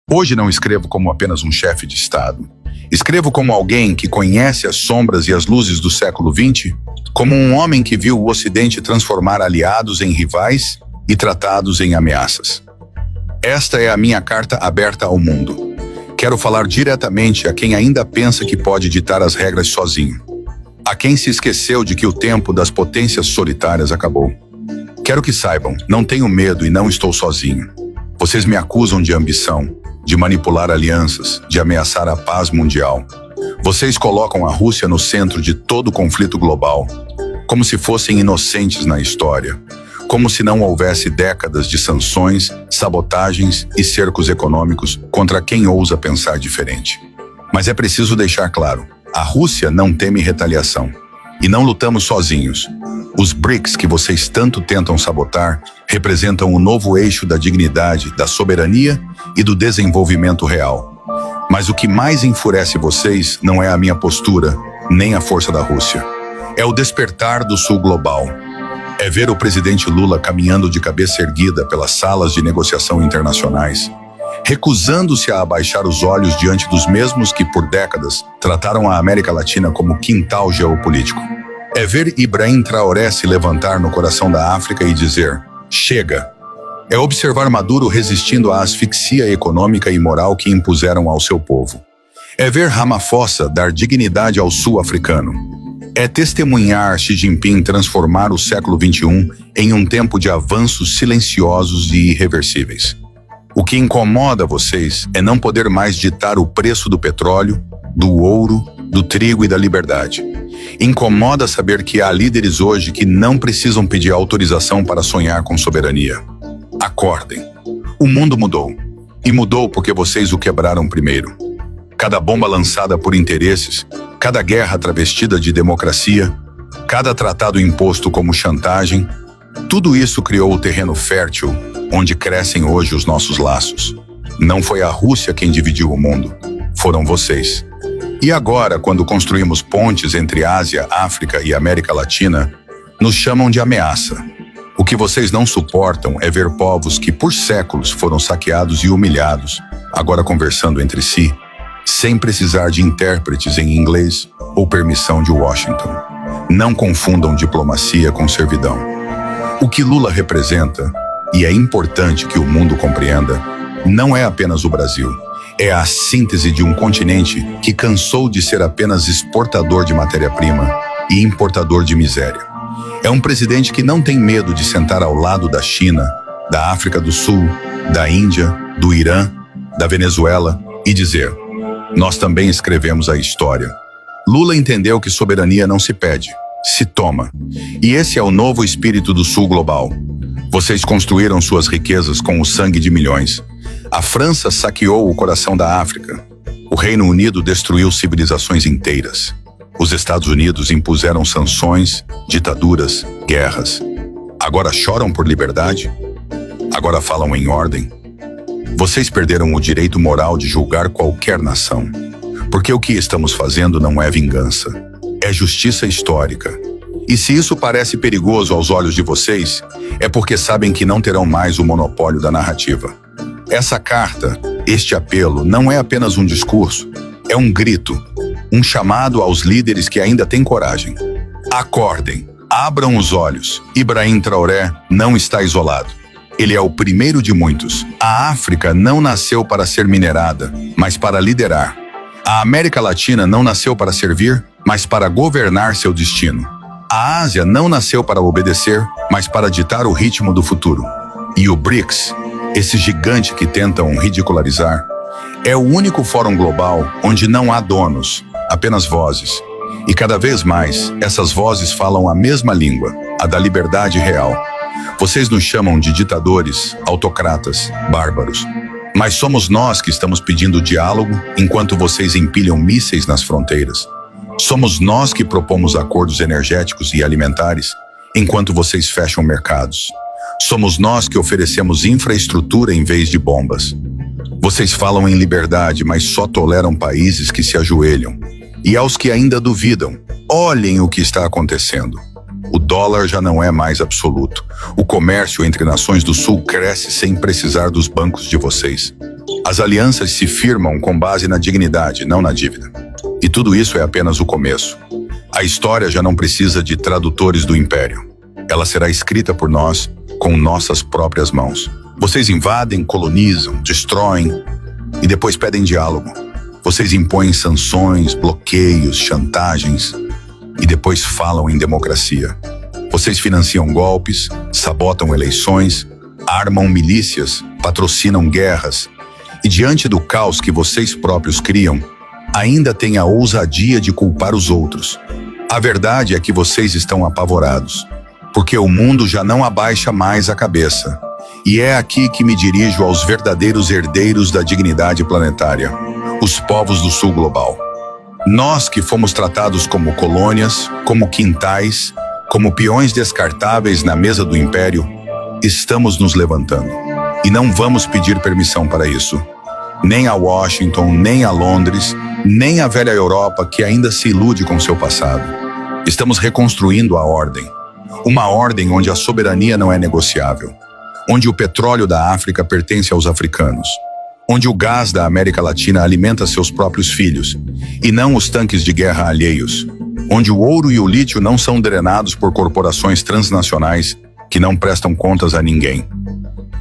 Hoje não escrevo como apenas um chefe de Estado. Escrevo como alguém que conhece as sombras e as luzes do século XX, como um homem que viu o Ocidente transformar aliados em rivais e tratados em ameaças. Esta é a minha carta aberta ao mundo. Quero falar diretamente a quem ainda pensa que pode ditar as regras sozinho. A quem se esqueceu de que o tempo das potências solitárias acabou. Quero que saibam, não tenho medo e não estou sozinho. Vocês me acusam de ambição, de manipular alianças, de ameaçar a paz mundial. Vocês colocam a Rússia no centro de todo o conflito global, como se fossem inocentes na história, como se não houvesse décadas de sanções, sabotagens e cercos econômicos contra quem ousa pensar diferente. Mas é preciso deixar claro, a Rússia não teme retaliação. E não lutamos sozinhos. Os BRICS que vocês tanto tentam sabotar representam o novo eixo da dignidade, da soberania e do desenvolvimento real. Mas o que mais enfurece vocês não é a minha postura, nem a força da Rússia. É o despertar do Sul global. É ver o presidente Lula caminhando de cabeça erguida pelas salas de negociação internacionais, recusando-se a abaixar os olhos diante dos mesmos que, por décadas, trataram a América Latina como quintal geopolítico. É ver Ibrahim Traoré se levantar no coração da África e dizer, chega. É observar Maduro resistindo à asfixia econômica e moral que impuseram ao seu povo. É ver Ramaphosa dar dignidade ao sul-africano. É testemunhar Xi Jinping transformar o século XXI em um tempo de avanços silenciosos e irreversíveis. O que incomoda vocês é não poder mais ditar o preço do petróleo, do ouro, do trigo e da liberdade. Incomoda saber que há líderes hoje que não precisam pedir autorização para sonhar com soberania. Acordem. O mundo mudou. E mudou porque vocês o quebraram primeiro. Cada bomba lançada por interesses, cada guerra travestida de democracia, cada tratado imposto como chantagem, tudo isso criou o terreno fértil onde crescem hoje os nossos laços. Não foi a Rússia quem dividiu o mundo, foram vocês. E agora, quando construímos pontes entre Ásia, África e América Latina, nos chamam de ameaça. O que vocês não suportam é ver povos que por séculos foram saqueados e humilhados, agora conversando entre si, sem precisar de intérpretes em inglês ou permissão de Washington. Não confundam diplomacia com servidão. O que Lula representa, e é importante que o mundo compreenda, não é apenas o Brasil. É a síntese de um continente que cansou de ser apenas exportador de matéria-prima e importador de miséria. É um presidente que não tem medo de sentar ao lado da China, da África do Sul, da Índia, do Irã, da Venezuela e dizer: nós também escrevemos a história. Lula entendeu que soberania não se pede, se toma. E esse é o novo espírito do Sul global. Vocês construíram suas riquezas com o sangue de milhões. A França saqueou o coração da África. O Reino Unido destruiu civilizações inteiras. Os Estados Unidos impuseram sanções, ditaduras, guerras. Agora choram por liberdade? Agora falam em ordem? Vocês perderam o direito moral de julgar qualquer nação. Porque o que estamos fazendo não é vingança. É justiça histórica. E se isso parece perigoso aos olhos de vocês, é porque sabem que não terão mais o monopólio da narrativa. Essa carta, este apelo, não é apenas um discurso, é um grito, um chamado aos líderes que ainda têm coragem. Acordem, abram os olhos. Ibrahim Traoré não está isolado. Ele é o primeiro de muitos. A África não nasceu para ser minerada, mas para liderar. A América Latina não nasceu para servir, mas para governar seu destino. A Ásia não nasceu para obedecer, mas para ditar o ritmo do futuro. E o BRICS, esse gigante que tentam ridicularizar, é o único fórum global onde não há donos, apenas vozes. E cada vez mais, essas vozes falam a mesma língua, a da liberdade real. Vocês nos chamam de ditadores, autocratas, bárbaros. Mas somos nós que estamos pedindo diálogo enquanto vocês empilham mísseis nas fronteiras. Somos nós que propomos acordos energéticos e alimentares, enquanto vocês fecham mercados. Somos nós que oferecemos infraestrutura em vez de bombas. Vocês falam em liberdade, mas só toleram países que se ajoelham. E aos que ainda duvidam, olhem o que está acontecendo. O dólar já não é mais absoluto. O comércio entre nações do Sul cresce sem precisar dos bancos de vocês. As alianças se firmam com base na dignidade, não na dívida. E tudo isso é apenas o começo. A história já não precisa de tradutores do Império. Ela será escrita por nós com nossas próprias mãos. Vocês invadem, colonizam, destroem e depois pedem diálogo. Vocês impõem sanções, bloqueios, chantagens e depois falam em democracia. Vocês financiam golpes, sabotam eleições, armam milícias, patrocinam guerras e diante do caos que vocês próprios criam, ainda têm a ousadia de culpar os outros. A verdade é que vocês estão apavorados, porque o mundo já não abaixa mais a cabeça. E é aqui que me dirijo aos verdadeiros herdeiros da dignidade planetária, os povos do Sul Global. Nós que fomos tratados como colônias, como quintais, como peões descartáveis na mesa do Império, estamos nos levantando. E não vamos pedir permissão para isso. Nem a Washington, nem a Londres, nem a velha Europa que ainda se ilude com seu passado. Estamos reconstruindo a ordem. Uma ordem onde a soberania não é negociável. Onde o petróleo da África pertence aos africanos. Onde o gás da América Latina alimenta seus próprios filhos, e não os tanques de guerra alheios. Onde o ouro e o lítio não são drenados por corporações transnacionais que não prestam contas a ninguém.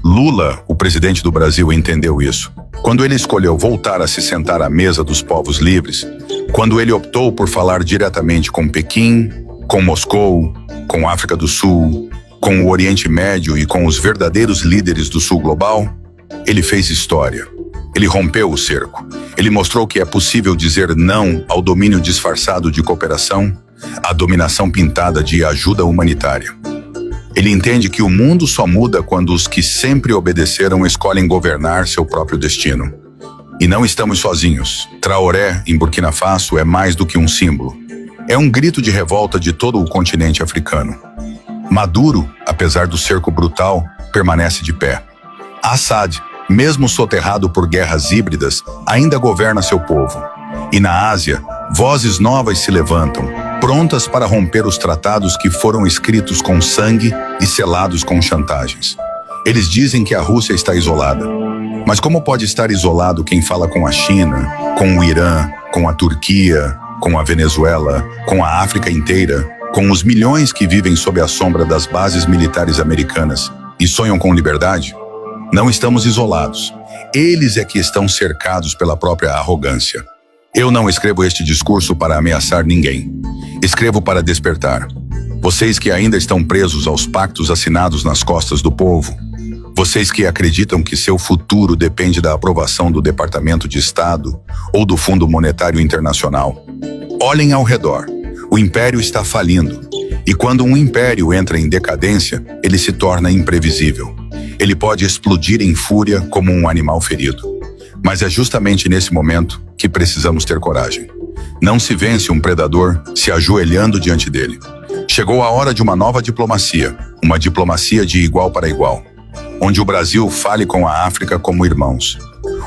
Lula, o presidente do Brasil, entendeu isso. Quando ele escolheu voltar a se sentar à mesa dos povos livres, quando ele optou por falar diretamente com Pequim, com Moscou, com África do Sul, com o Oriente Médio e com os verdadeiros líderes do Sul Global, ele fez história. Ele rompeu o cerco. Ele mostrou que é possível dizer não ao domínio disfarçado de cooperação, à dominação pintada de ajuda humanitária. Ele entende que o mundo só muda quando os que sempre obedeceram escolhem governar seu próprio destino. E não estamos sozinhos. Traoré, em Burkina Faso, é mais do que um símbolo. É um grito de revolta de todo o continente africano. Maduro, apesar do cerco brutal, permanece de pé. Assad, mesmo soterrado por guerras híbridas, ainda governa seu povo. E na Ásia, vozes novas se levantam, prontas para romper os tratados que foram escritos com sangue e selados com chantagens. Eles dizem que a Rússia está isolada. Mas como pode estar isolado quem fala com a China, com o Irã, com a Turquia, com a Venezuela, com a África inteira, com os milhões que vivem sob a sombra das bases militares americanas e sonham com liberdade? Não estamos isolados. Eles é que estão cercados pela própria arrogância. Eu não escrevo este discurso para ameaçar ninguém. Escrevo para despertar. Vocês que ainda estão presos aos pactos assinados nas costas do povo. Vocês que acreditam que seu futuro depende da aprovação do Departamento de Estado ou do Fundo Monetário Internacional. Olhem ao redor. O império está falindo. E quando um império entra em decadência, ele se torna imprevisível. Ele pode explodir em fúria como um animal ferido. Mas é justamente nesse momento que precisamos ter coragem. Não se vence um predador se ajoelhando diante dele. Chegou a hora de uma nova diplomacia, uma diplomacia de igual para igual, onde o Brasil fale com a África como irmãos,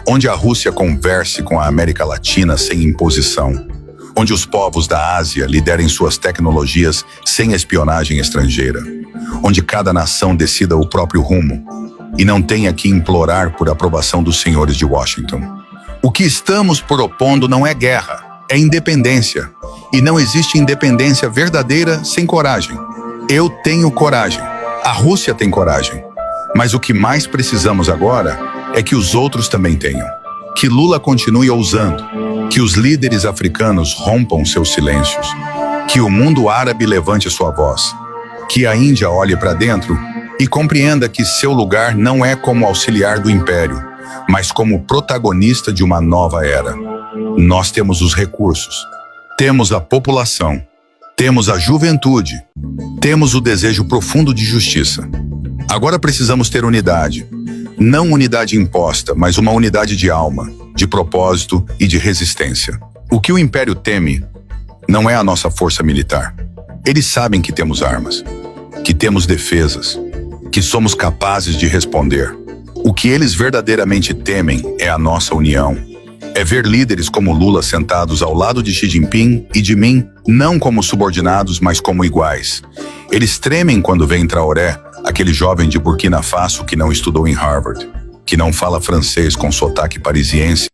onde a Rússia converse com a América Latina sem imposição, onde os povos da Ásia liderem suas tecnologias sem espionagem estrangeira, onde cada nação decida o próprio rumo e não tenha que implorar por aprovação dos senhores de Washington. O que estamos propondo não é guerra, é independência. E não existe independência verdadeira sem coragem. Eu tenho coragem. A Rússia tem coragem. Mas o que mais precisamos agora é que os outros também tenham. Que Lula continue ousando. Que os líderes africanos rompam seus silêncios. Que o mundo árabe levante sua voz. Que a Índia olhe para dentro e compreenda que seu lugar não é como auxiliar do império, mas como protagonista de uma nova era. Nós temos os recursos, temos a população, temos a juventude, temos o desejo profundo de justiça. Agora precisamos ter unidade. Não unidade imposta, mas uma unidade de alma, de propósito e de resistência. O que o império teme não é a nossa força militar. Eles sabem que temos armas, que temos defesas, que somos capazes de responder. O que eles verdadeiramente temem é a nossa união. É ver líderes como Lula sentados ao lado de Xi Jinping e de mim, não como subordinados, mas como iguais. Eles tremem quando veem Traoré, aquele jovem de Burkina Faso que não estudou em Harvard, que não fala francês com sotaque parisiense,